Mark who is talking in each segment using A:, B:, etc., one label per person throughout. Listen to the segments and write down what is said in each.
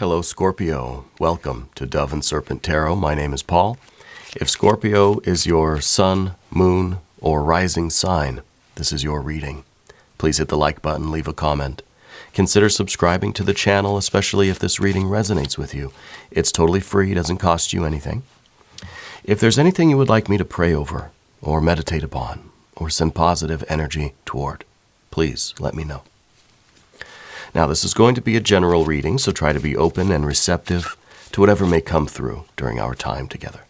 A: Hello, Scorpio. Welcome to Dove and Serpent Tarot. My name is Paul. If Scorpio is your sun, moon, or rising sign, this is your reading. Please hit the like button, leave a comment. Consider subscribing to the channel, especially if this reading resonates with you. It's totally free, doesn't cost you anything. If there's anything you would like me to pray over, or meditate upon, or send positive energy toward, please let me know. Now, this is going to be a general reading, so try to be open and receptive to whatever may come through during our time together.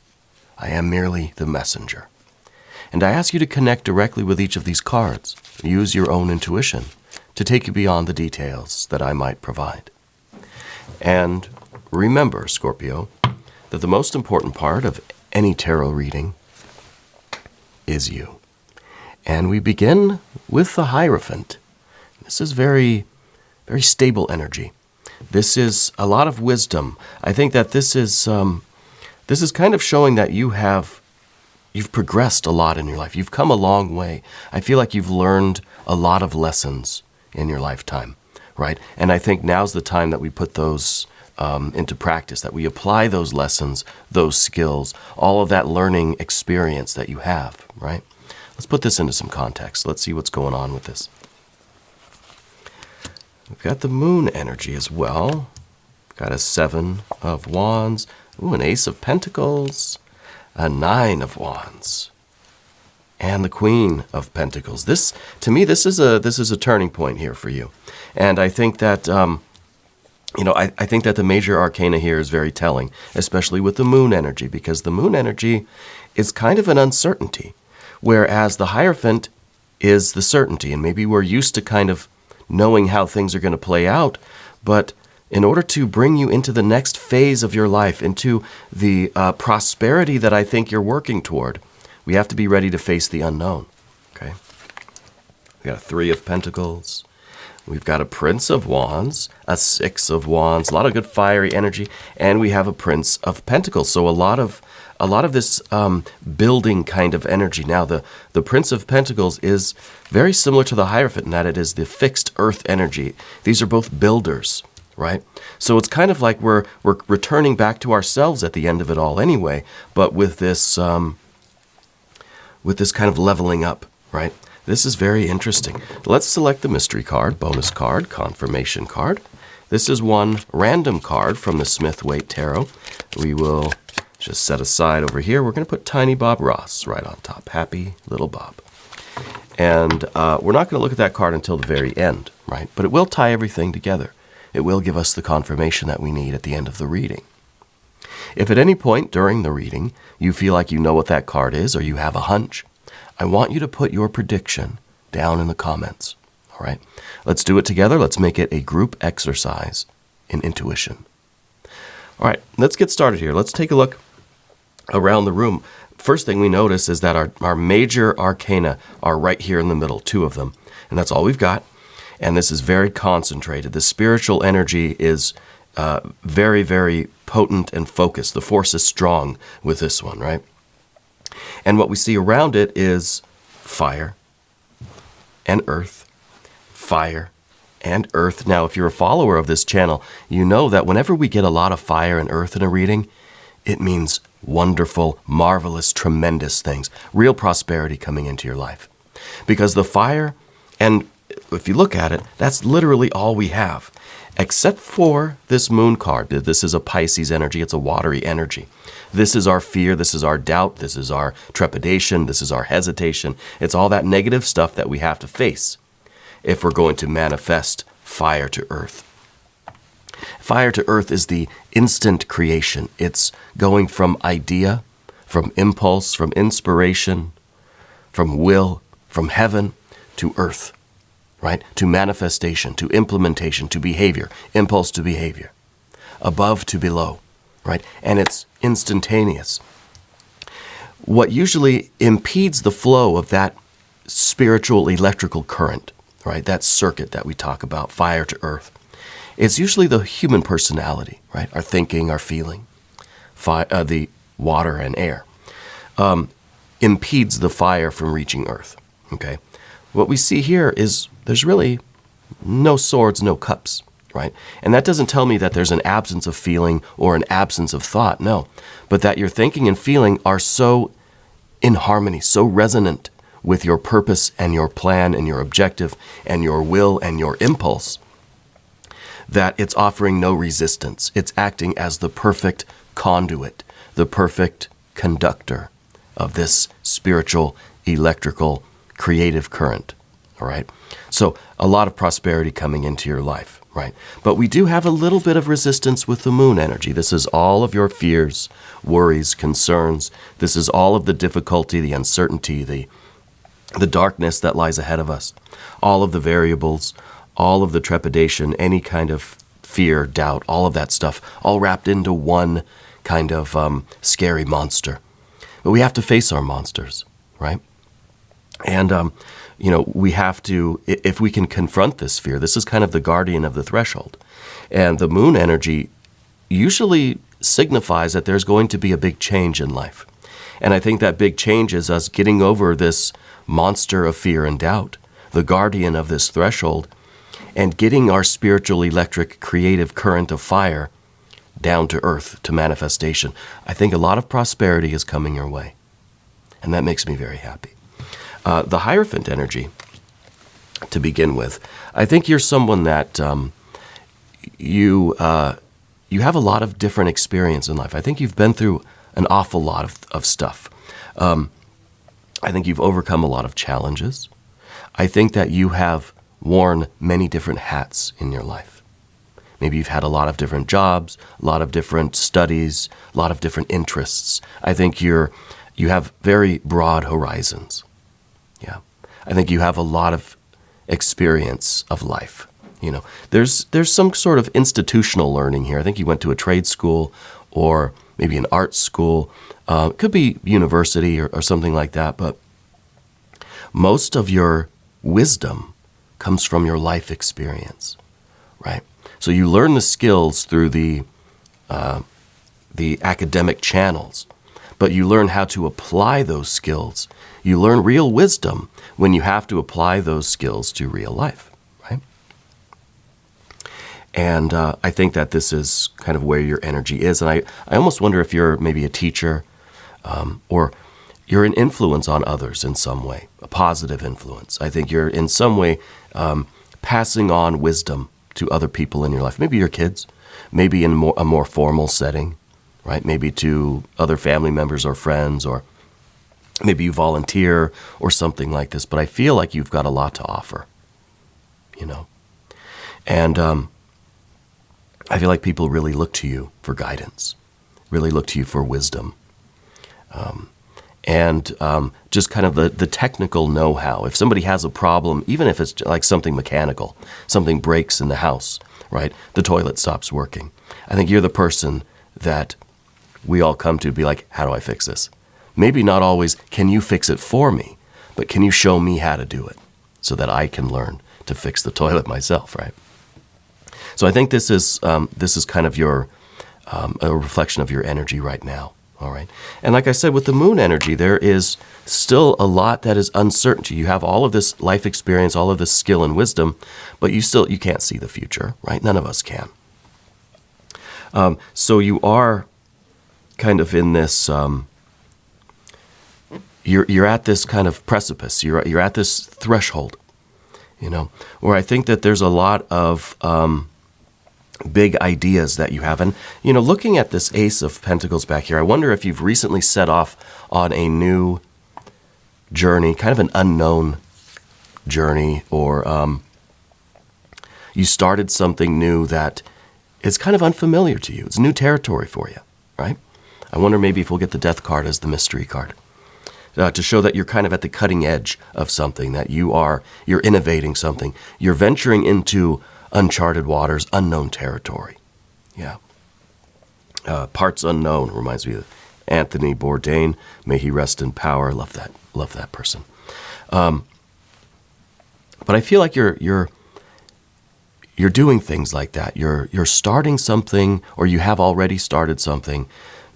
A: I am merely the messenger. And I ask you to connect directly with each of these cards. Use your own intuition to take you beyond the details that I might provide. And remember, Scorpio, that the most important part of any tarot reading is you. And we begin with the Hierophant. This is very stable energy. This is a lot of wisdom. I think that this is kind of showing that you've progressed a lot in your life. You've come a long way. I feel like you've learned a lot of lessons in your lifetime, right? And I think now's the time that we put those into practice, that we apply those lessons, those skills, all of that learning experience that you have, right? Let's put this into some context. Let's see what's going on with this. We've got the moon energy as well. Got a 7 of Wands. Ooh, an Ace of Pentacles. A 9 of Wands. And the Queen of Pentacles. This, to me, this is a turning point here for you. And I think that, I think that the major arcana here is very telling, especially with the moon energy, because the moon energy is kind of an uncertainty, whereas the Hierophant is the certainty. And maybe we're used to kind of knowing how things are going to play out, but in order to bring you into the next phase of your life, into the prosperity that I think you're working toward, we have to be ready to face the unknown, okay? We got a 3 of Pentacles. We've got a Prince of Wands, a 6 of Wands, a lot of good fiery energy, and we have a Prince of Pentacles. So a lot of this building kind of energy. Now, the Prince of Pentacles is very similar to the Hierophant in that it is the fixed earth energy. These are both builders, right? So it's kind of like we're returning back to ourselves at the end of it all anyway, but with this kind of leveling up, right? This is very interesting. Let's select the mystery card, bonus card, confirmation card. This is one random card from the Smith-Waite Tarot. We will just set aside over here. We're going to put Tiny Bob Ross right on top. Happy little Bob. And we're not going to look at that card until the very end, right? But it will tie everything together. It will give us the confirmation that we need at the end of the reading. If at any point during the reading you feel like you know what that card is or you have a hunch, I want you to put your prediction down in the comments, all right? Let's do it together. Let's make it a group exercise in intuition. All right, let's get started here. Let's take a look around the room. First thing we notice is that our major arcana are right here in the middle, 2 of them, and that's all we've got. And this is very concentrated. The spiritual energy is very, very potent and focused. The force is strong with this one, right? And what we see around it is fire and earth, fire and earth. Now, if you're a follower of this channel, you know that whenever we get a lot of fire and earth in a reading, it means wonderful, marvelous, tremendous things, real prosperity coming into your life. Because the fire, and if you look at it, that's literally all we have, except for this moon card. This is a Pisces energy. It's a watery energy. This is our fear. This is our doubt. This is our trepidation. This is our hesitation. It's all that negative stuff that we have to face if we're going to manifest fire to earth. Fire to earth is the instant creation. It's going from idea, from impulse, from inspiration, from will, from heaven to earth, right? To manifestation, to implementation, to behavior, impulse to behavior, above to below, right? And it's instantaneous. What usually impedes the flow of that spiritual electrical current, right? That circuit that we talk about, fire to earth, it's usually the human personality, right? Our thinking, our feeling, the water and air, impedes the fire from reaching earth, okay? What we see here is there's really no swords, no cups. right? And that doesn't tell me that there's an absence of feeling or an absence of thought, no. But that your thinking and feeling are so in harmony, so resonant with your purpose and your plan and your objective and your will and your impulse, that it's offering no resistance. It's acting as the perfect conduit, the perfect conductor of this spiritual, electrical, creative current, all right? So a lot of prosperity coming into your life, right? But we do have a little bit of resistance with the moon energy. This is all of your fears, worries, concerns. This is all of the difficulty, the uncertainty, the darkness that lies ahead of us, all of the variables, all of the trepidation, any kind of fear, doubt, all of that stuff, all wrapped into one kind of scary monster. But we have to face our monsters, right? And, we have to, if we can confront this fear, this is kind of the guardian of the threshold. And the moon energy usually signifies that there's going to be a big change in life. And I think that big change is us getting over this monster of fear and doubt, the guardian of this threshold, and getting our spiritual, electric, creative current of fire down to earth, to manifestation. I think a lot of prosperity is coming your way. And that makes me very happy. The Hierophant energy, to begin with, I think you're someone that you have a lot of different experience in life. I think you've been through an awful lot of stuff. I think you've overcome a lot of challenges. I think that you have worn many different hats in your life. Maybe you've had a lot of different jobs, a lot of different studies, a lot of different interests. I think you have very broad horizons. Yeah. I think you have a lot of experience of life. There's some sort of institutional learning here. I think you went to a trade school or maybe an art school. It could be university or something like that. But most of your wisdom comes from your life experience, right? So you learn the skills through the academic channels, but you learn how to apply those skills. You learn real wisdom when you have to apply those skills to real life, right? And I think that this is kind of where your energy is. And I almost wonder if you're maybe a teacher or you're an influence on others in some way, a positive influence. I think you're in some way passing on wisdom to other people in your life. Maybe your kids, maybe in a more formal setting, right? Maybe to other family members or friends, or maybe you volunteer or something like this. But I feel like you've got a lot to offer, And I feel like people really look to you for guidance, really look to you for wisdom. And just kind of the technical know-how. If somebody has a problem, even if it's like something mechanical, something breaks in the house, right? The toilet stops working. I think you're the person that we all come to be like, how do I fix this? Maybe not always, can you fix it for me? But can you show me how to do it so that I can learn to fix the toilet myself, right? So I think this is kind of your a reflection of your energy right now. All right. And like I said, with the moon energy, there is still a lot that is uncertainty. You have all of this life experience, all of this skill and wisdom, but you can't see the future, right? None of us can. So you are kind of in this, you're at this kind of precipice. You're at this threshold, where I think that there's a lot of big ideas that you have. And, looking at this Ace of Pentacles back here, I wonder if you've recently set off on a new journey, kind of an unknown journey, or you started something new that is kind of unfamiliar to you. It's new territory for you, right? I wonder maybe if we'll get the Death card as the mystery card. To show that you're kind of at the cutting edge of something, that you're innovating something. You're venturing into uncharted waters, unknown territory. Yeah. Parts Unknown reminds me of Anthony Bourdain. May he rest in power. Love that person. But I feel like you're doing things like that. You're starting something, or you have already started something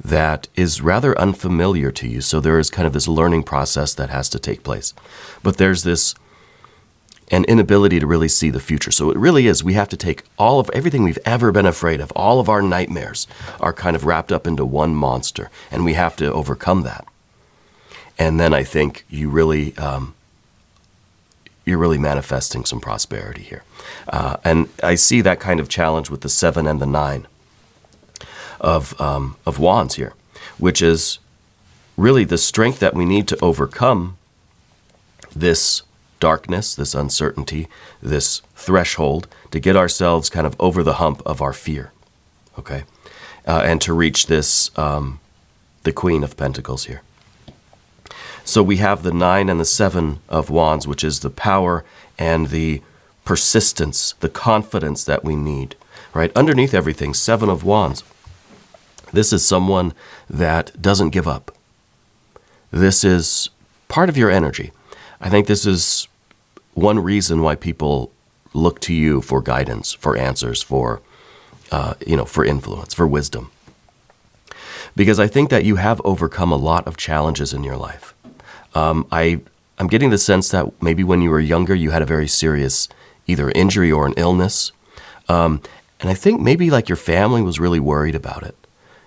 A: that is rather unfamiliar to you. So there is kind of this learning process that has to take place. But there's this and inability to really see the future. So it really is, we have to take all of everything we've ever been afraid of, all of our nightmares are kind of wrapped up into one monster, and we have to overcome that. And then I think you're really manifesting some prosperity here. And I see that kind of challenge with the 7 and the 9 of wands here, which is really the strength that we need to overcome this darkness, this uncertainty, this threshold, to get ourselves kind of over the hump of our fear, okay? And to reach this, the Queen of Pentacles here. So we have the 9 and the 7 of wands, which is the power and the persistence, the confidence that we need, right? Underneath everything, 7 of wands. This is someone that doesn't give up. This is part of your energy. I think this is one reason why people look to you for guidance, for answers, for influence, for wisdom. Because I think that you have overcome a lot of challenges in your life. I'm getting the sense that maybe when you were younger, you had a very serious either injury or an illness. And I think maybe like your family was really worried about it.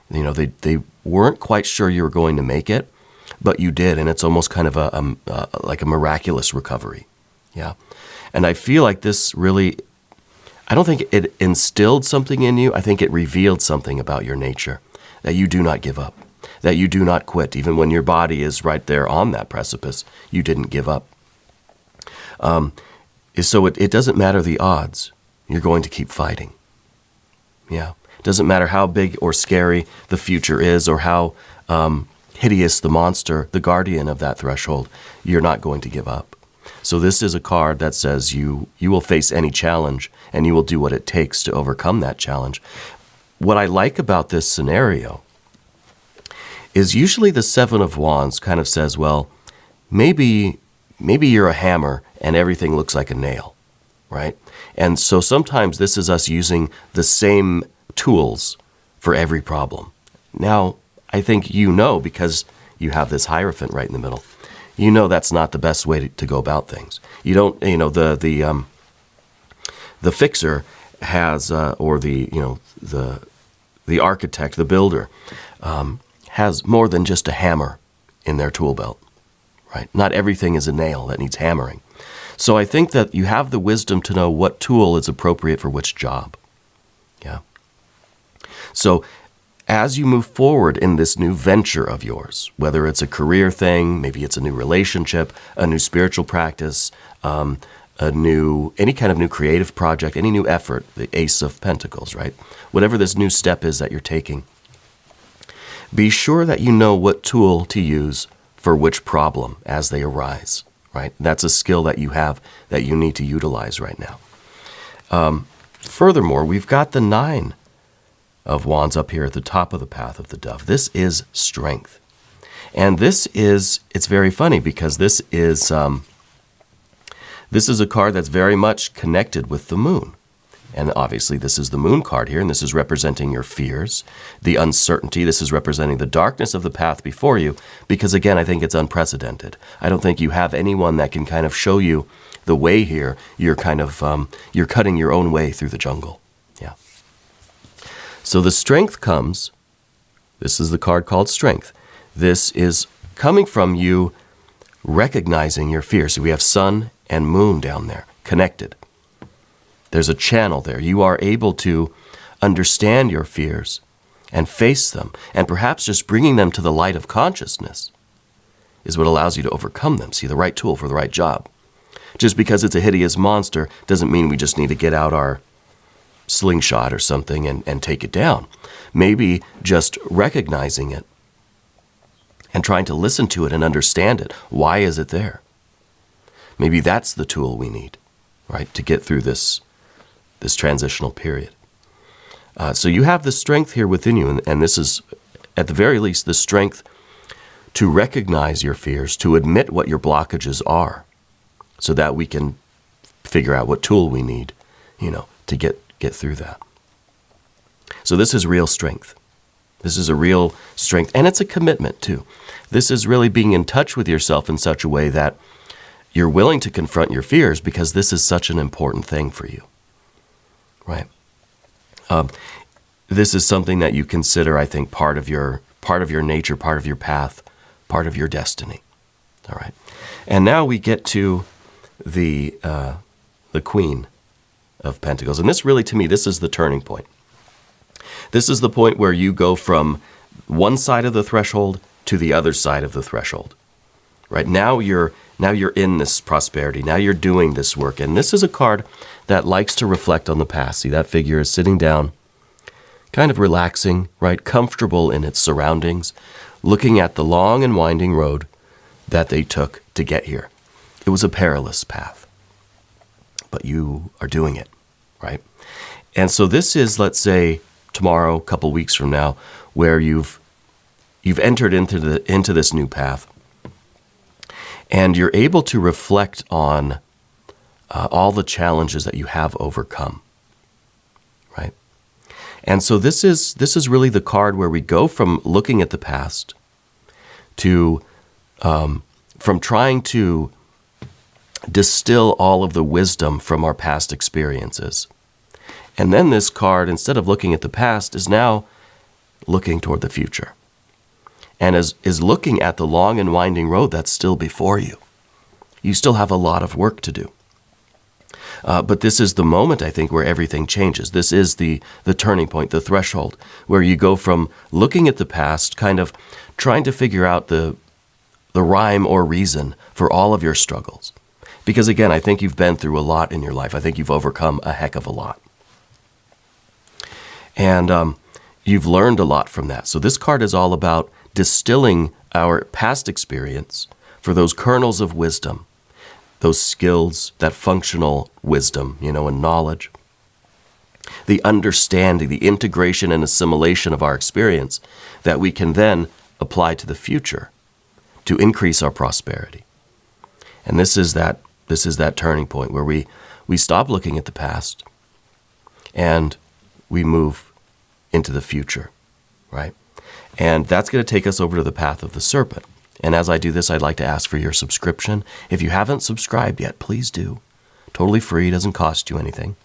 A: You know, they weren't quite sure you were going to make it, but you did, and it's almost kind of like a miraculous recovery. Yeah. And I feel like this really, I don't think it instilled something in you. I think it revealed something about your nature, that you do not give up, that you do not quit. Even when your body is right there on that precipice, you didn't give up. So it doesn't matter the odds. You're going to keep fighting. Yeah. It doesn't matter how big or scary the future is or how hideous the monster, the guardian of that threshold, you're not going to give up. So this is a card that says you will face any challenge and you will do what it takes to overcome that challenge. What I like about this scenario is usually the 7 of wands kind of says, well, maybe you're a hammer and everything looks like a nail, right? And so sometimes this is us using the same tools for every problem. Now, I think you know, because you have this Hierophant right in the middle, you know that's not the best way to go about things. You don't, the fixer has, or the architect, the builder, has more than just a hammer in their tool belt, right? Not everything is a nail that needs hammering. So I think that you have the wisdom to know what tool is appropriate for which job. Yeah. So as you move forward in this new venture of yours, whether it's a career thing, maybe it's a new relationship, a new spiritual practice, any kind of new creative project, any new effort, the Ace of Pentacles, right? Whatever this new step is that you're taking, be sure that you know what tool to use for which problem as they arise, right? That's a skill that you have that you need to utilize right now. Furthermore, we've got the 9 of wands up here at the top of the path of the dove. This is strength. And it's very funny because this is a card that's very much connected with the moon. And obviously this is the moon card here, and this is representing your fears, the uncertainty. This is representing the darkness of the path before you, because again, I think it's unprecedented. I don't think you have anyone that can kind of show you the way here. You're kind of, you're cutting your own way through the jungle. Yeah. So the strength comes, this is the card called Strength. This is coming from you recognizing your fears. So we have sun and moon down there, connected. There's a channel there. You are able to understand your fears and face them, and perhaps just bringing them to the light of consciousness is what allows you to overcome them. See, the right tool for the right job. Just because it's a hideous monster doesn't mean we just need to get out our slingshot or something and take it down. Maybe just recognizing it and trying to listen to it and understand it. Why is it there? Maybe that's the tool we need, right, to get through this transitional period. So you have the strength here within you, and this is, at the very least, the strength to recognize your fears, to admit what your blockages are, so that we can figure out what tool we need, to get through that. So this is real strength. This is a real strength, and it's a commitment too. This is really being in touch with yourself in such a way that you're willing to confront your fears because this is such an important thing for you, right? This is something that you consider, I think, part of your nature, part of your path, part of your destiny. All right. And now we get to the Queen of Pentacles. And this really, to me, this is the turning point. This is the point where you go from one side of the threshold to the other side of the threshold. Right? Now you're in this prosperity. Now you're doing this work. And this is a card that likes to reflect on the past. See, that figure is sitting down, kind of relaxing, right? Comfortable in its surroundings, looking at the long and winding road that they took to get here. It was a perilous path, but you are doing it, right? And so this is, let's say, tomorrow, a couple weeks from now, where you've entered into this new path, and you're able to reflect on all the challenges that you have overcome, right? And so this is really the card where we go from looking at the past to from trying to distill all of the wisdom from our past experiences. And then this card, instead of looking at the past, is now looking toward the future. And is looking at the long and winding road that's still before you. You still have a lot of work to do. But this is the moment, I think, where everything changes. This is the turning point, the threshold, where you go from looking at the past, kind of trying to figure out the rhyme or reason for all of your struggles. Because again, I think you've been through a lot in your life. I think you've overcome a heck of a lot. And you've learned a lot from that. So this card is all about distilling our past experience for those kernels of wisdom, those skills, that functional wisdom, and knowledge, the understanding, the integration and assimilation of our experience that we can then apply to the future to increase our prosperity. And this is that turning point where we stop looking at the past and we move into the future, right? And that's going to take us over to the path of the serpent. And as I do this, I'd like to ask for your subscription. If you haven't subscribed yet, please do. Totally free, doesn't cost you anything.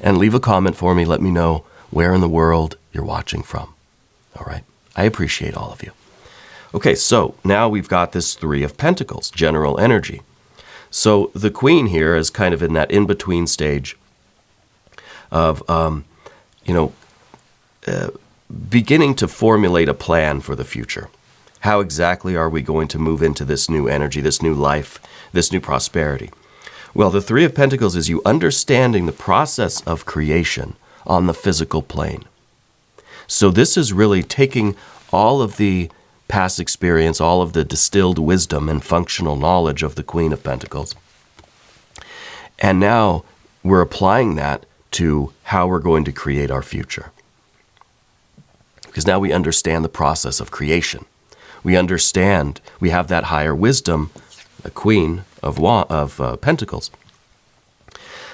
A: And leave a comment for me. Let me know where in the world you're watching from. All right? I appreciate all of you. Okay, so now we've got this Three of Pentacles, general energy. So the Queen here is kind of in that in-between stage of, beginning to formulate a plan for the future. How exactly are we going to move into this new energy, this new life, this new prosperity? Well, the Three of Pentacles is you understanding the process of creation on the physical plane. So this is really taking all of the past experience, all of the distilled wisdom and functional knowledge of the Queen of Pentacles. And now we're applying that to how we're going to create our future. Because now we understand the process of creation. We understand, we have that higher wisdom, the Queen of Pentacles,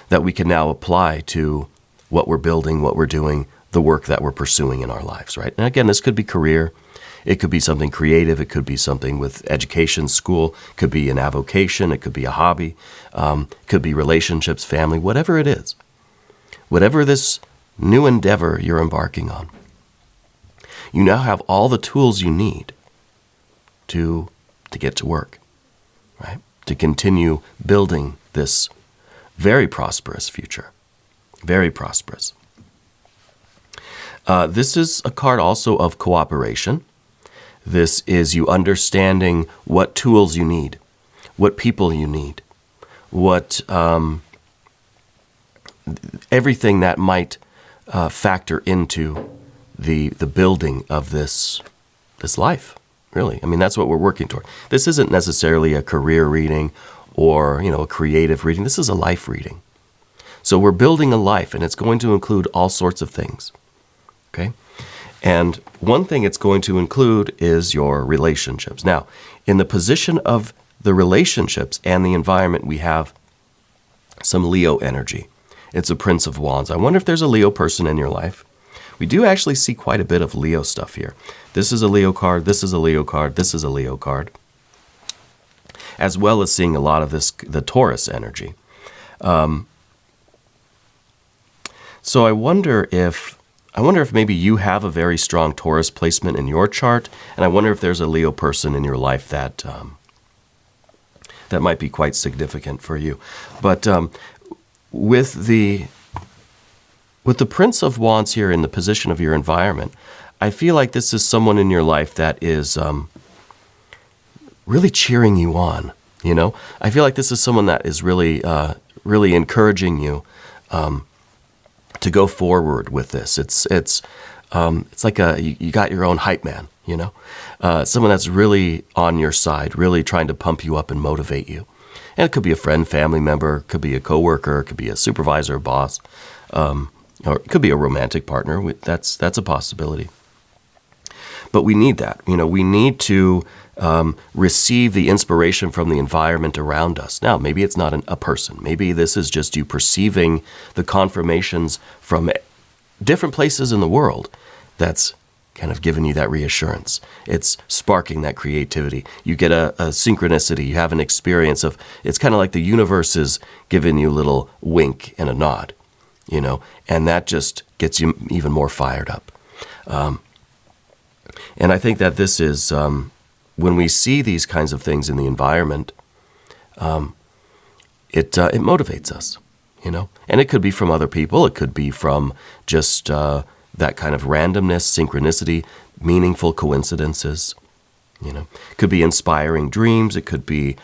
A: that we can now apply to what we're building, what we're doing, the work that we're pursuing in our lives, right? And again, this could be career. It could be something creative. It could be something with education, school. It could be an avocation. It could be a hobby. It could be relationships, family, whatever it is. Whatever this new endeavor you're embarking on, you now have all the tools you need to get to work, right? To continue building this very prosperous future. Very prosperous. This is a card also of cooperation. This is you understanding what tools you need, what people you need, what everything that might factor into the building of this life, really. I mean, that's what we're working toward. This isn't necessarily a career reading or, a creative reading. This is a life reading. So we're building a life, and it's going to include all sorts of things, okay? And one thing it's going to include is your relationships. Now, in the position of the relationships and the environment, we have some Leo energy. It's a Prince of Wands. I wonder if there's a Leo person in your life. We do actually see quite a bit of Leo stuff here. This is a Leo card, this is a Leo card, this is a Leo card. as well as seeing a lot of the Taurus energy. So I wonder if maybe you have a very strong Taurus placement in your chart, and I wonder if there's a Leo person in your life that that might be quite significant for you. But with the Prince of Wands here in the position of your environment, I feel like this is someone in your life that is really cheering you on. You know, I feel like this is someone that is really encouraging you to go forward with this. It's like you got your own hype man. You know, someone that's really on your side, really trying to pump you up and motivate you. And it could be a friend, family member, could be a coworker, could be a supervisor, boss, or it could be a romantic partner. That's a possibility. But we need that. You know, we need to receive the inspiration from the environment around us. Now, maybe it's not a person. Maybe this is just you perceiving the confirmations from different places in the world that's kind of giving you that reassurance. It's sparking that creativity. You get a synchronicity. You have an experience of, it's kind of like the universe is giving you a little wink and a nod, you know, and that just gets you even more fired up. And I think that this is, when we see these kinds of things in the environment, it motivates us, you know, and it could be from other people. It could be from just that kind of randomness, synchronicity, meaningful coincidences, you know. It could be inspiring dreams. It could be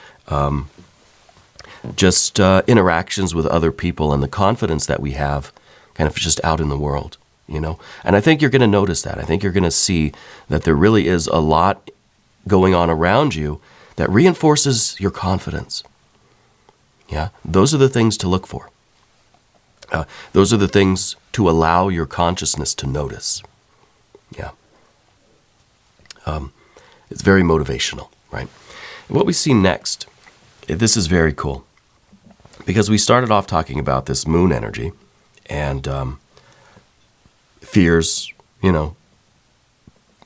A: just interactions with other people and the confidence that we have kind of just out in the world, you know. And I think you're going to notice that. I think you're going to see that there really is a lot going on around you that reinforces your confidence. Yeah, those are the things to look for. Those are the things to allow your consciousness to notice. Yeah. It's very motivational, right? What we see next, this is very cool, because we started off talking about this moon energy and fears, you know,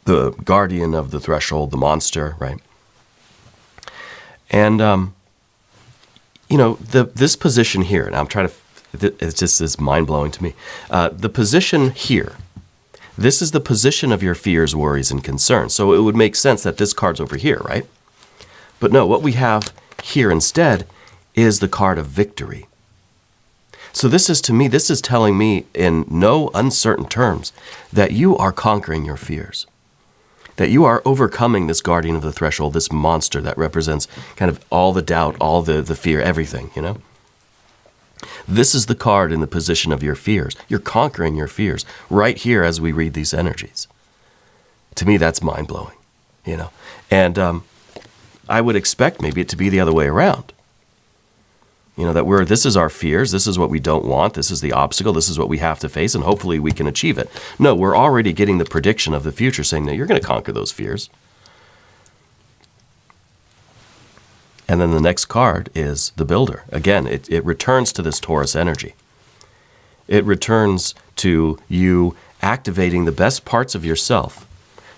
A: the guardian of the threshold, the monster, right? And, you know, this position here, and I'm trying to, it's just is mind-blowing to me. The position here, this is the position of your fears, worries, and concerns. So it would make sense that this card's over here, right? But no, what we have here instead is the card of victory. So this is, to me, this is telling me in no uncertain terms that you are conquering your fears, that you are overcoming this guardian of the threshold, this monster that represents kind of all the doubt, all the fear, everything, you know? This is the card in the position of your fears. You're conquering your fears right here as we read these energies. To me, that's mind-blowing, you know? And I would expect maybe it to be the other way around. You know, that this is our fears, this is what we don't want, this is the obstacle, this is what we have to face, and hopefully we can achieve it. No, we're already getting the prediction of the future saying, no, you're going to conquer those fears. And then the next card is the builder. Again, it returns to this Taurus energy. It returns to you activating the best parts of yourself,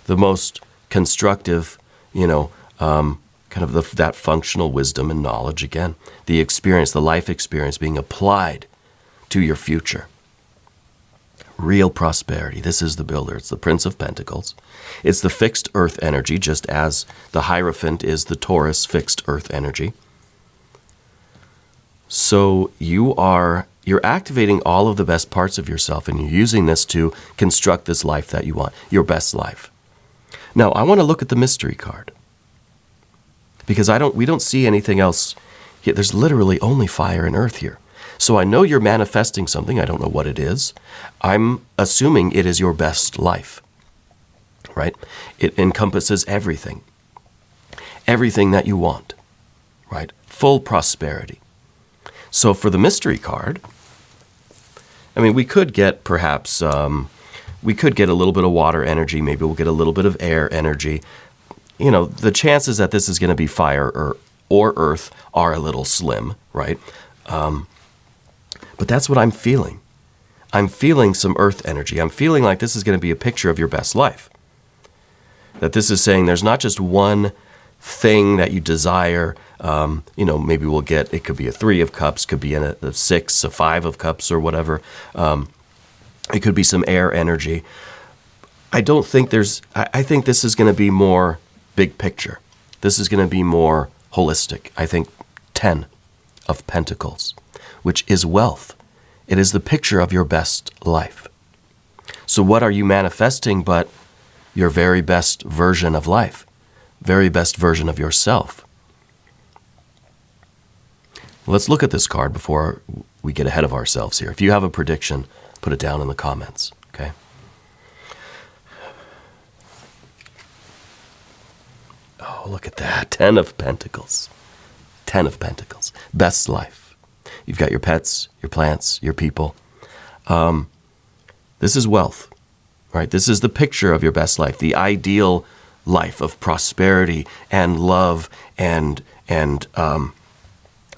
A: the most constructive, you know, kind of that functional wisdom and knowledge, again, the experience, the life experience being applied to your future. Real prosperity. This is the builder. It's the Prince of Pentacles. It's the fixed earth energy, just as the Hierophant is the Taurus fixed earth energy. So you're activating all of the best parts of yourself, and you're using this to construct this life that you want, your best life. Now, I want to look at the mystery card, because we don't see anything else. There's literally only fire and earth here. So I know you're manifesting something. I don't know what it is. I'm assuming it is your best life, right? It encompasses everything. Everything that you want, right? Full prosperity. So for the mystery card, I mean, we could get perhaps, we could get a little bit of water energy. Maybe we'll get a little bit of air energy. You know, the chances that this is going to be fire or earth are a little slim, right? But that's what I'm feeling. I'm feeling some earth energy. I'm feeling like this is going to be a picture of your best life. That this is saying there's not just one thing that you desire. Maybe we'll get, it could be a 3 of cups, could be a 6, a 5 of cups or whatever. It could be some air energy. I think this is going to be more big picture. This is going to be more holistic. I think 10 of Pentacles, which is wealth. It is the picture of your best life. So what are you manifesting but your very best version of life, very best version of yourself? Let's look at this card before we get ahead of ourselves here. If you have a prediction, put it down in the comments, okay? Oh, look at that. 10 of Pentacles. 10 of Pentacles. Best life. You've got your pets, your plants, your people. This is wealth, right? This is the picture of your best life, the ideal life of prosperity and love and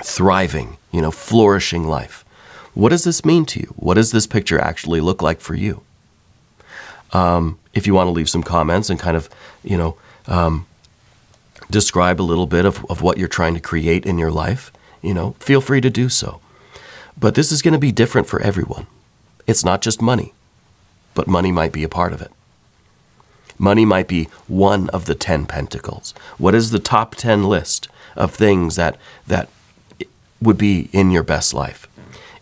A: thriving, flourishing life. What does this mean to you? What does this picture actually look like for you? If you want to leave some comments and kind of, describe a little bit of what you're trying to create in your life, feel free to do so. But this is going to be different for everyone. It's not just money, but money might be a part of it. Money might be one of the 10 pentacles. What is the top 10 list of things that would be in your best life?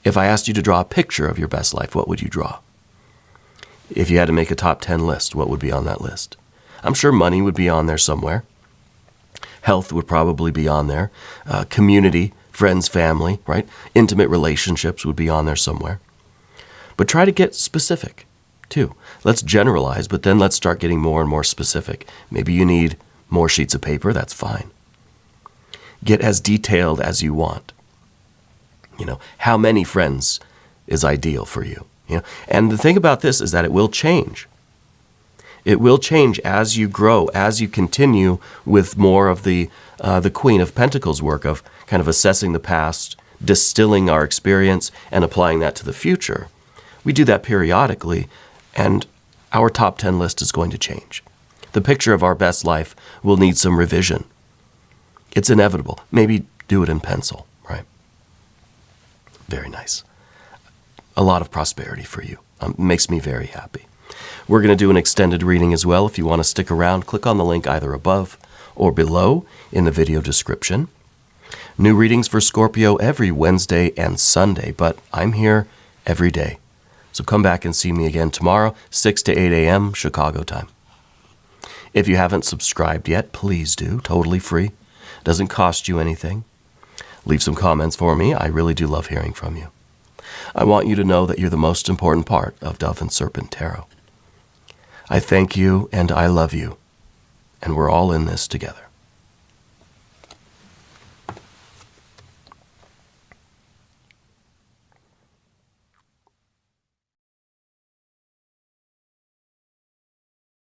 A: If I asked you to draw a picture of your best life, what would you draw? If you had to make a top 10 list, what would be on that list? I'm sure money would be on there somewhere. Health would probably be on there. Community, friends, family, right? Intimate relationships would be on there somewhere. But try to get specific, too. Let's generalize, but then let's start getting more and more specific. Maybe you need more sheets of paper. That's fine. Get as detailed as you want. How many friends is ideal for you? And the thing about this is that it will change. It will change as you grow, as you continue with more of the Queen of Pentacles work of kind of assessing the past, distilling our experience, and applying that to the future. We do that periodically, and our top 10 list is going to change. The picture of our best life will need some revision. It's inevitable. Maybe do it in pencil, right? Very nice. A lot of prosperity for you. Makes me very happy. We're going to do an extended reading as well. If you want to stick around, click on the link either above or below in the video description. New readings for Scorpio every Wednesday and Sunday, but I'm here every day. So come back and see me again tomorrow, 6 to 8 a.m. Chicago time. If you haven't subscribed yet, please do. Totally free. Doesn't cost you anything. Leave some comments for me. I really do love hearing from you. I want you to know that you're the most important part of Dove and Serpent Tarot. I thank you and I love you, and we're all in this together.